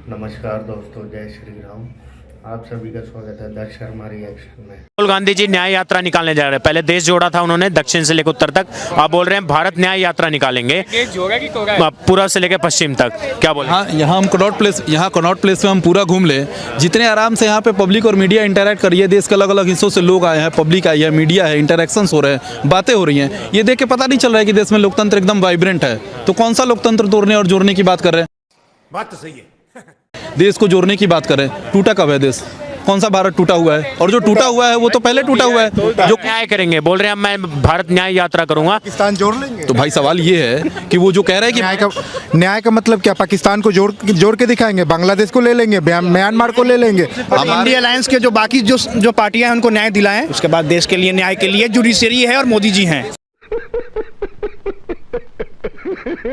नमस्कार दोस्तों, जय श्री राम। आप सभी का स्वागत है दर्श शर्मा रिएक्शन में। राहुल गांधी जी न्याय यात्रा निकालने जा रहे हैं। पहले देश जोड़ा था उन्होंने, दक्षिण से लेकर उत्तर तक। आप बोल रहे हैं भारत न्याय यात्रा निकालेंगे पूरा से लेकर पश्चिम तक, क्या बोल? हाँ, यहाँ हम कनॉट प्लेस में हम पूरा घूम ले। जितने आराम से यहाँ पे पब्लिक और मीडिया इंटरैक्ट कर रही है, देश के अलग अलग हिस्सों से लोग आए हैं, पब्लिक आई है, मीडिया है, इंटरेक्शंस हो रहे हैं, बातें हो रही हैं। ये देख के पता नहीं चल रहा है कि देश में लोकतंत्र एकदम वाइब्रेंट है। तो कौन सा लोकतंत्र तोड़ने और जोड़ने की बात कर रहे हैं? बात तो सही है। देश को जोड़ने की बात कर रहे हैं। टूटा कब है देश? कौन सा भारत टूटा हुआ है? और जो टूटा हुआ है वो तो पहले टूटा हुआ है। जो न्याय करेंगे, बोल रहे हैं मैं भारत न्याय यात्रा करूंगा, पाकिस्तान जोड़ लेंगे। तो भाई सवाल ये है कि वो जो कह रहे हैं कि न्याय का मतलब क्या? पाकिस्तान को जोड़ के दिखाएंगे, बांग्लादेश को ले लेंगे, म्यांमार को ले लेंगे। इंडिया अलायंस के जो बाकी जो पार्टियां हैं उनको न्याय दिलाएं। उसके बाद देश के लिए न्याय के लिए जुडिशरी है और मोदी जी हैं।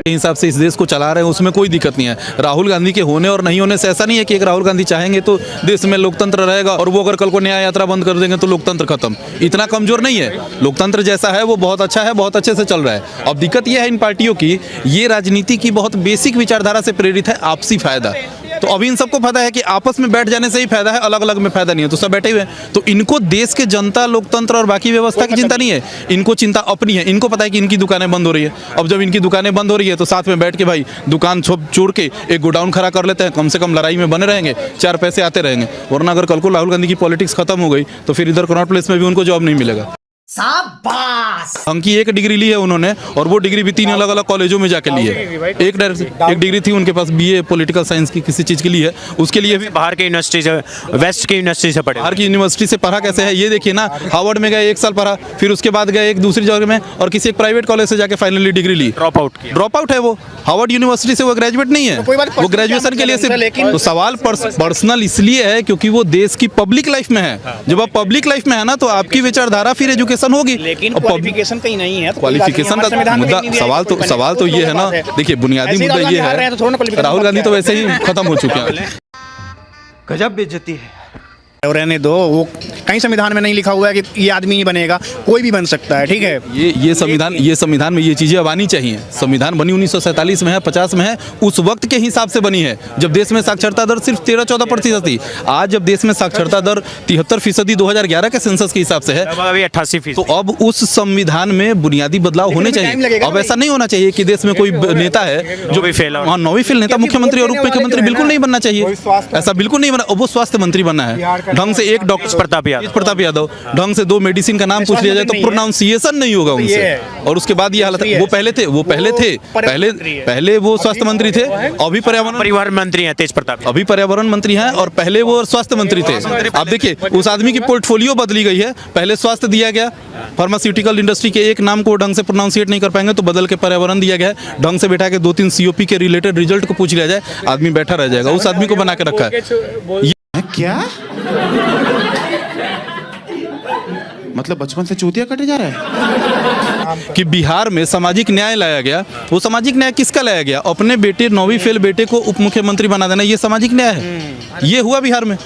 हिसाब से इस देश को चला रहे हैं, उसमें कोई दिक्कत नहीं है। राहुल गांधी के होने और नहीं होने से ऐसा नहीं है कि एक राहुल गांधी चाहेंगे तो देश में लोकतंत्र रहेगा और वो अगर कल को न्याय यात्रा बंद कर देंगे तो लोकतंत्र खत्म। इतना कमजोर नहीं है। लोकतंत्र जैसा है वो बहुत अच्छा है, बहुत अच्छे से चल रहा है। अब दिक्कत यह है इन पार्टियों की, ये राजनीति की बहुत बेसिक विचारधारा से प्रेरित है, आपसी फायदा। तो अभी इन सबको पता है कि आपस में बैठ जाने से ही फायदा है, अलग अलग में फायदा नहीं है, तो सब बैठे हुए हैं। तो इनको देश के जनता, लोकतंत्र और बाकी व्यवस्था की चिंता नहीं है, इनको चिंता अपनी है। इनको पता है कि इनकी दुकानें बंद हो रही है। अब जब इनकी दुकानें बंद हो रही है तो साथ में बैठ के भाई दुकान छोड़ के एक गोडाउन खड़ा कर लेते हैं, कम से कम लड़ाई में बने रहेंगे, चार पैसे आते रहेंगे। वरना अगर कल को राहुल गांधी की पॉलिटिक्स खत्म हो गई तो फिर इधर कनॉट प्लेस में भी उनको जॉब नहीं मिलेगा। उनकी एक डिग्री ली है उन्होंने और वो डिग्री भी 3 अलग अलग कॉलेजों में जाके ली है। एक डिग्री थी उनके पास, बीए पॉलिटिकल साइंस की किसी चीज़ की ली है। उसके लिए भी बाहर के यूनिवर्सिटी से, वेस्ट की यूनिवर्सिटी से पढ़े। बाहर की यूनिवर्सिटी से पढ़ा कैसे है ये देखिए ना। हार्वर्ड में गए 1 साल पढ़ा, फिर उसके बाद गए एक दूसरी जगह में और किसी एक प्राइवेट कॉलेज से जाके फाइनली डिग्री ली। ड्रॉप आउट है वो। हार्वर्ड यूनिवर्सिटी से वो ग्रेजुएट नहीं है, वो ग्रेजुएशन के लिए सिर्फ। तो सवाल पर्सनल इसलिए है क्योंकि वो देश की पब्लिक लाइफ में है। जब आप पब्लिक लाइफ में है ना तो आपकी विचारधारा फिर एजुकेशन होगी। लेकिन क्वालिफिकेशन कहीं नहीं है। क्वालिफिकेशन का मुद्दा, सवाल तो ये है ना। देखिए बुनियादी मुद्दा ये है, राहुल गांधी तो वैसे ही खत्म हो चुके हैं। गजब बेइज्जती है। और रहने दो, वो कहीं संविधान में नहीं लिखा हुआ है कि ये आदमी ही बनेगा, कोई भी बन सकता है। ठीक है, ये संविधान में ये चीजें अब आनी चाहिए। संविधान बनी 1947 में है, 50 में है, उस वक्त के हिसाब से बनी है जब देश में साक्षरता दर सिर्फ 13-14% थी। आज जब देश में साक्षरता दर 73% 2011 के सेंसस के हिसाब से है, अभी 88%। तो अब उस संविधान में बुनियादी बदलाव होने चाहिए। अब ऐसा नहीं होना चाहिए कि देश में कोई नेता है जो भी फेल, नो भी फेल नेता मुख्यमंत्री और उप मुख्यमंत्री बिल्कुल नहीं बनना चाहिए। ऐसा बिल्कुल नहीं बना। वो स्वास्थ्य मंत्री बनना है, ढंग से एक डॉक्टर प्रताप यादव ढंग से 2 मेडिसिन का नाम पूछ लिया जाए तो प्रोनाउंसिएशन नहीं होगा उनसे। और उसके बाद ये हालत। वो पहले वो स्वास्थ्य मंत्री थे, अभी परिवहन मंत्री हैं तेज प्रताप। अभी पर्यावरण मंत्री हैं और पहले वो स्वास्थ्य मंत्री थे। आप देखिए उस आदमी की पोर्टफोलियो बदली गई है। पहले स्वास्थ्य दिया गया, फार्मास्यूटिकल इंडस्ट्री के एक नाम को ढंग से प्रोनाउंसिएट नहीं कर पाएंगे तो बदल के पर्यावरण दिया गया है। ढंग से बैठा के 2-3 COP के रिलेटेड रिजल्ट को पूछ लिया जाए, आदमी बैठा रह जाएगा। उस आदमी को बना के रखा है। क्या मतलब बचपन से चूतिया कटे जा रहा है कि बिहार में सामाजिक न्याय लाया गया। वो सामाजिक न्याय किसका लाया गया? अपने बेटे 9वीं फेल बेटे को उप मुख्यमंत्री बना देना, ये सामाजिक न्याय है। ये हुआ बिहार में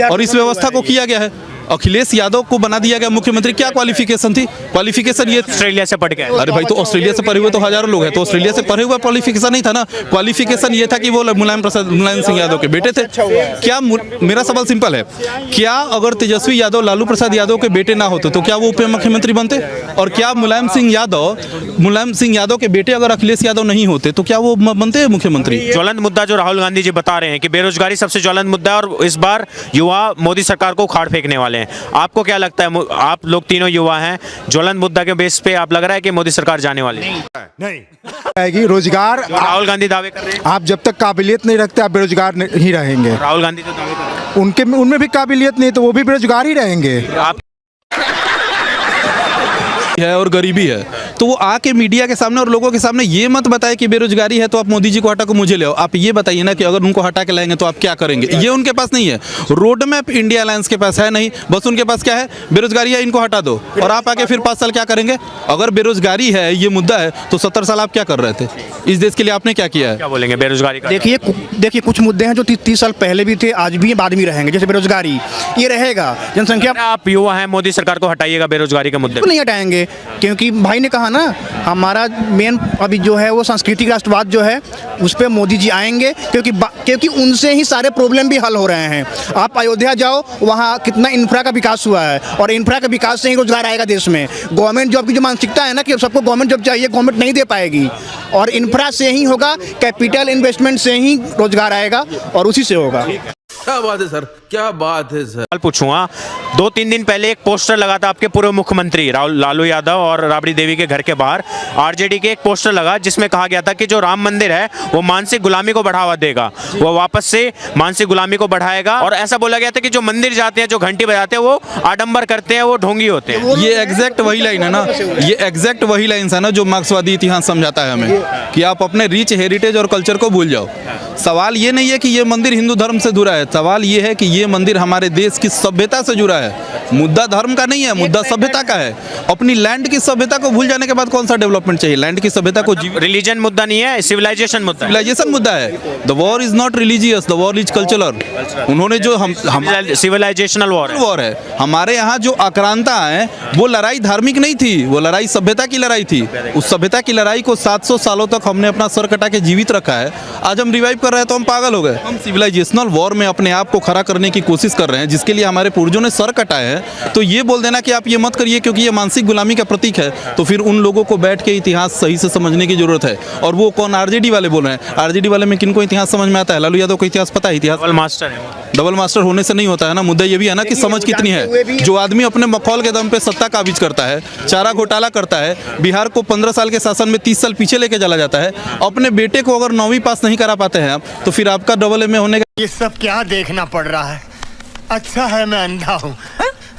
और इस व्यवस्था को किया गया है। अखिलेश यादव को बना दिया गया मुख्यमंत्री। क्या क्वालिफिकेशन थी? क्वालिफिकेशन ये ऑस्ट्रेलिया से पढ़ गए। अरे भाई तो ऑस्ट्रेलिया से पढ़े हुए तो हजारों लोग हैं, तो ऑस्ट्रेलिया से पढ़े हुआ क्वालिफिकेशन नहीं था ना। क्वालिफिकेशन ये था कि वो मुलायम सिंह यादव के बेटे थे। क्या मेरा सवाल सिंपल है, क्या अगर तेजस्वी यादव लालू प्रसाद यादव के बेटे ना होते तो क्या वो उप मुख्यमंत्री बनते? और क्या मुलायम सिंह यादव के बेटे अगर अखिलेश यादव नहीं होते तो क्या वो बनते मुख्यमंत्री? ज्वलंत मुद्दा जो राहुल गांधी जी बता रहे हैं कि बेरोजगारी सबसे ज्वलंत मुद्दा है और इस बार युवा मोदी सरकार को उखाड़ फेंकने वाले हैं। आपको क्या लगता है? आप लोग तीनों युवा हैं, ज्वलंत मुद्दा के बेस पे आप लग रहा है कि मोदी सरकार जाने वाली है? नहीं आएगी। रोजगार राहुल गांधी दावे कर रहे हैं। आप जब तक काबिलियत नहीं रखते आप बेरोजगार ही रहेंगे। राहुल गांधी तो दावे कर रहे हैं उनमें भी काबिलियत नहीं तो वो भी बेरोजगार ही रहेंगे। आप है और गरीबी है तो वो आके मीडिया के सामने और लोगों के सामने ये मत बताए कि बेरोजगारी है तो आप मोदी जी को हटा के मुझे ले आओ। आप ये बताइए ना कि अगर उनको हटा के लाएंगे तो आप क्या करेंगे। ये उनके पास नहीं है। रोड मैप इंडिया अलायंस के पास है नहीं, बस उनके पास क्या है, बेरोजगारी है, इनको हटा दो। और आप आके फिर 5 साल क्या करेंगे? अगर बेरोजगारी है ये मुद्दा है तो 70 साल आप क्या कर रहे थे? इस देश के लिए आपने क्या किया है? क्या बोलेंगे बेरोजगारी का? देखिए कुछ मुद्दे हैं जो 30 साल पहले भी थे, आज भी बाद में रहेंगे। जैसे बेरोजगारी, ये रहेगा। जनसंख्या, आप युवा हैं, मोदी सरकार को हटाइएगा बेरोजगारी के मुद्दे नहीं हटाएंगे क्योंकि भाई ने कहा कहा ना, हमारा मेन अभी जो है वो सांस्कृतिक राष्ट्रवाद जो है उस पर मोदी जी आएंगे, क्योंकि उनसे ही सारे प्रॉब्लम भी हल हो रहे हैं। आप अयोध्या जाओ, वहाँ कितना इंफ्रा का विकास हुआ है, और इंफ्रा के विकास से ही रोजगार आएगा देश में। गवर्नमेंट जॉब की जो मानसिकता है ना कि सबको गवर्नमेंट जॉब चाहिए, गवर्नमेंट नहीं दे पाएगी, और इंफ्रा से ही होगा, कैपिटल इन्वेस्टमेंट से ही रोजगार आएगा और उसी से होगा। क्या बात है सर, क्या बात है सर। सवाल पूछूंगा, 2-3 दिन पहले एक पोस्टर लगा था आपके पूर्व मुख्यमंत्री लालू यादव और राबड़ी देवी के घर के बाहर, आरजेडी के एक पोस्टर लगा जिसमें कहा गया था कि जो राम मंदिर है वो मानसिक गुलामी को बढ़ावा देगा, वो वापस से मानसिक गुलामी को बढ़ाएगा, और ऐसा बोला गया था कि जो मंदिर जाते हैं, जो घंटी बजाते हैं, वो आडंबर करते हैं, वो ढोंगी होते हैं। ये एग्जैक्ट वही लाइन है ना, ये एग्जैक्ट वही लाइन है ना जो मार्क्सवादी इतिहास समझाता है हमें कि आप अपने रिच हेरिटेज और कल्चर को भूल जाओ। सवाल ये नहीं है कि ये मंदिर हिंदू धर्म से जुड़ा है, सवाल ये है कि ये मंदिर हमारे देश की सभ्यता से जुड़ा है। मुद्दा धर्म का नहीं है, मुद्दा सभ्यता का है। अपनी लैंड की सभ्यता को भूल जाने के बाद कौन सा डेवलपमेंट चाहिए? लैंड की सभ्यता को रिलीजन मुद्दा नहीं है, सिविलाइजेशन मुद्दा है। सिविलाइजेशन मुद्दा है। The war is not religious, the war is cultural. उन्होंने जो हम सिविलाइजेशनल वॉर है हमारे यहाँ जो आक्रांता है, वो लड़ाई धार्मिक नहीं थी, वो लड़ाई सभ्यता की लड़ाई थी। उस सभ्यता की लड़ाई को 700 सालों तक हमने अपना सर कटा के जीवित रखा है। आज हम रिवाइव कर रहे हैं तो हम पागल हो गए। हम सिविलाइजेशनल वॉर में अपने आप को खड़ा करने की कोशिश कर रहे हैं, जिसके लिए हमारे पूर्वजों ने सर कटाए हैं। तो ये बोल देना कि आप ये मत करिए क्योंकि ये मानसिक गुलामी का प्रतीक है, तो फिर उन लोगों को बैठ के इतिहास सही से समझने की जरूरत है। और वो कौन? आरजेडी वाले बोल रहे हैं। आरजेडी वाले में किनको इतिहास समझ में आता है? लालू यादव को इतिहास पता है? इतिहास डबल मास्टर है। डबल मास्टर होने से नहीं होता है ना। मुद्दा ये भी है ना कि समझ कितनी है। जो आदमी अपने मखौल के दम पे सत्ता काबिज करता है, चारा घोटाला करता है, बिहार को 15 साल के शासन में 30 साल पीछे लेके चला जाता है, अपने बेटे को अगर 9वीं पास नहीं करा पाते हैं आप, तो फिर आपका डबल एमए होने का ये सब क्या देखना पड़ रहा है? अच्छा है मैं अंधा हूँ।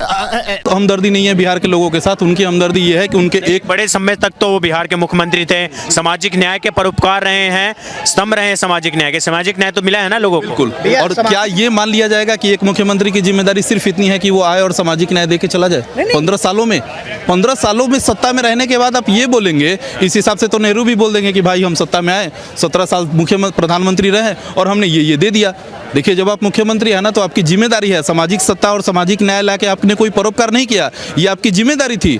तो हमदर्दी नहीं है बिहार के लोगों के साथ। उनकी हमदर्दी ये है कि उनके एक बड़े समय तक तो वो बिहार के मुख्यमंत्री थे, सामाजिक न्याय के परोपकार रहे हैं, स्तंभ रहे हैं सामाजिक न्याय के। सामाजिक न्याय तो मिला है ना लोगों को। बिल्कुल। और क्या ये मान लिया जाएगा कि एक मुख्यमंत्री की जिम्मेदारी सिर्फ इतनी है कि वो आए और सामाजिक न्याय देके चला जाए? 15 सालों में सत्ता में रहने के बाद आप ये बोलेंगे? इस हिसाब से तो नेहरू भी बोल देंगे कि भाई हम सत्ता में आए, 17 साल प्रधानमंत्री रहे और हमने ये दे दिया। देखिए, जब आप मुख्यमंत्री है ना, तो आपकी जिम्मेदारी है सामाजिक सत्ता और सामाजिक न्याय लाके आपने कोई परोपकार नहीं किया, ये आपकी जिम्मेदारी थी।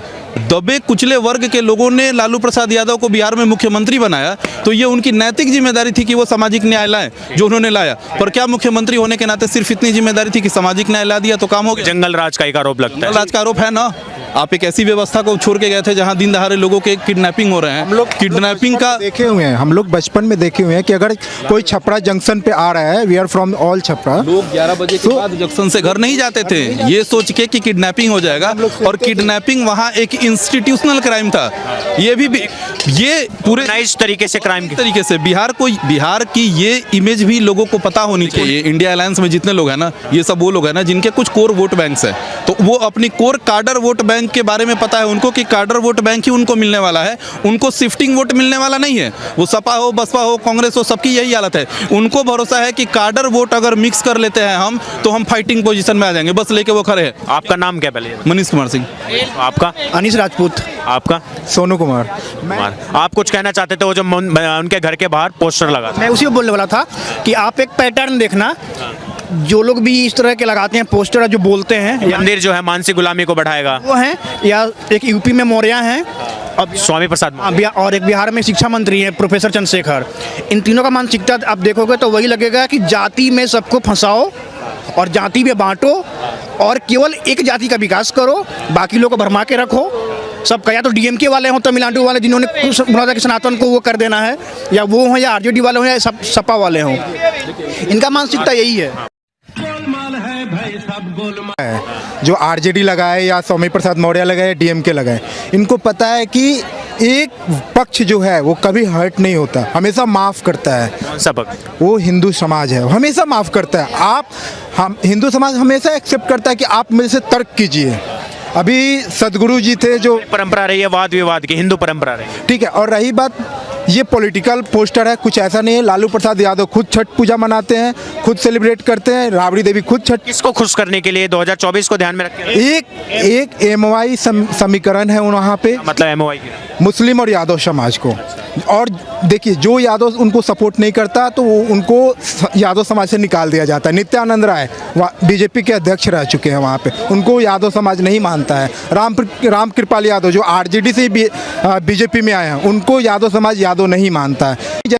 दबे कुचले वर्ग के लोगों ने लालू प्रसाद यादव को बिहार में मुख्यमंत्री बनाया, तो ये उनकी नैतिक जिम्मेदारी थी कि वो सामाजिक न्याय लाएं, जो उन्होंने लाया। पर क्या मुख्यमंत्री होने के नाते सिर्फ इतनी जिम्मेदारी थी कि सामाजिक न्याय ला दिया तो काम हो गया? जंगल राज का एक आरोप लगता है। राज का आरोप है ना। आप एक ऐसी व्यवस्था को छोड़ के गए थे जहां दिन दहाड़े लोगों के किडनैपिंग हो रहे हैं। हम लोग किडनैपिंग का देखे हुए हैं, हम लोग बचपन में देखे हुए हैं कि अगर कोई छपरा जंक्शन पे आ रहा है, we are from all Chhapra, लोग 11 बजे के बाद जंक्शन से घर नहीं जाते थे, ये सोच के कि किडनैपिंग हो जाएगा। और किडनैपिंग वहाँ एक इंस्टीट्यूशनल क्राइम था। ये पूरे इस तरीके से क्राइम के तरीके से बिहार की ये इमेज भी लोगों को पता होनी चाहिए। इंडिया अलायंस में जितने लोग हैं ना, ये सब वो लोग हैं ना जिनके कुछ कोर वोट बैंक्स है, तो वो अपनी कोर कार्डर वोट बैंक के बारे में पता है उनको कि कार्डर वोट बैंक ही उनको मिलने वाला है, उनको शिफ्टिंग वोट मिलने वाला नहीं है। वो सपा हो, बसपा हो, कांग्रेस हो, सबकी यही हालत है। उनको भरोसा है कि कार्डर वोट अगर मिक्स कर लेते हैं हम, तो हम फाइटिंग पोजीशन में आ जाएंगे, बस लेके वो खड़े हैं। आपका नाम क्या पहले? मनीष कुमार सिंह। आपका? अनीस राजपूत। आपका? सोनू कुमार। आप कुछ कहना चाहते थे? वो जो उनके घर के बाहर पोस्टर लगा था, मैं उसी को बोलने वाला था कि आप एक पैटर्न देखना, जो लोग भी इस तरह के लगाते हैं पोस्टर, जो बोलते हैं मंदिर जो है मानसिक गुलामी को बढ़ाएगा, वो हैं, या एक यूपी में मौर्य हैं, अब स्वामी प्रसाद, और एक बिहार में शिक्षा मंत्री हैं प्रोफेसर चंद्रशेखर। इन तीनों का मानसिकता आप देखोगे तो वही लगेगा कि जाति में सबको फंसाओ और जाति में बांटो और केवल एक जाति का विकास करो, बाकी लोगों को भरमा के रखो। सब या तो डीएमके वाले हों, तमिलनाडु वाले जिन्होंने बोला था कि सनातन को वो कर देना है, या वो हों, या आरजेडी वाले हों, या सपा वाले हों, इनका मानसिकता यही है। जो आरजेडी लगाए या स्वामी प्रसाद मौर्य लगाए, डीएमके लगाए, इनको पता है कि एक पक्ष जो है वो कभी हर्ट नहीं होता, हमेशा माफ़ करता है। सबक वो हिंदू समाज है, हमेशा माफ़ करता है। हम हिंदू समाज हमेशा एक्सेप्ट करता है कि आप मेरे से तर्क कीजिए। अभी सदगुरु जी थे जो परंपरा रही है वाद विवाद की, हिंदू परंपरा रही है, ठीक है। और रही बात, ये पॉलिटिकल पोस्टर है, कुछ ऐसा नहीं है। लालू प्रसाद यादव खुद छठ पूजा मनाते हैं, खुद सेलिब्रेट करते हैं, राबड़ी देवी खुद छठ। किसको खुश करने के लिए 2024 को ध्यान में रखते हैं? एक MOI समीकरण है वहाँ पे, मतलब MOI मुस्लिम और यादव समाज को। और देखिए, जो यादव उनको सपोर्ट नहीं करता तो उनको यादव समाज से निकाल दिया जाता है। नित्यानंद राय बीजेपी के अध्यक्ष रह चुके हैं वहाँ पे, उनको यादव समाज नहीं मानता है। राम कृपाल यादव जो आरजेडी से बीजेपी में आए हैं, उनको यादव समाज यादव नहीं मानता है।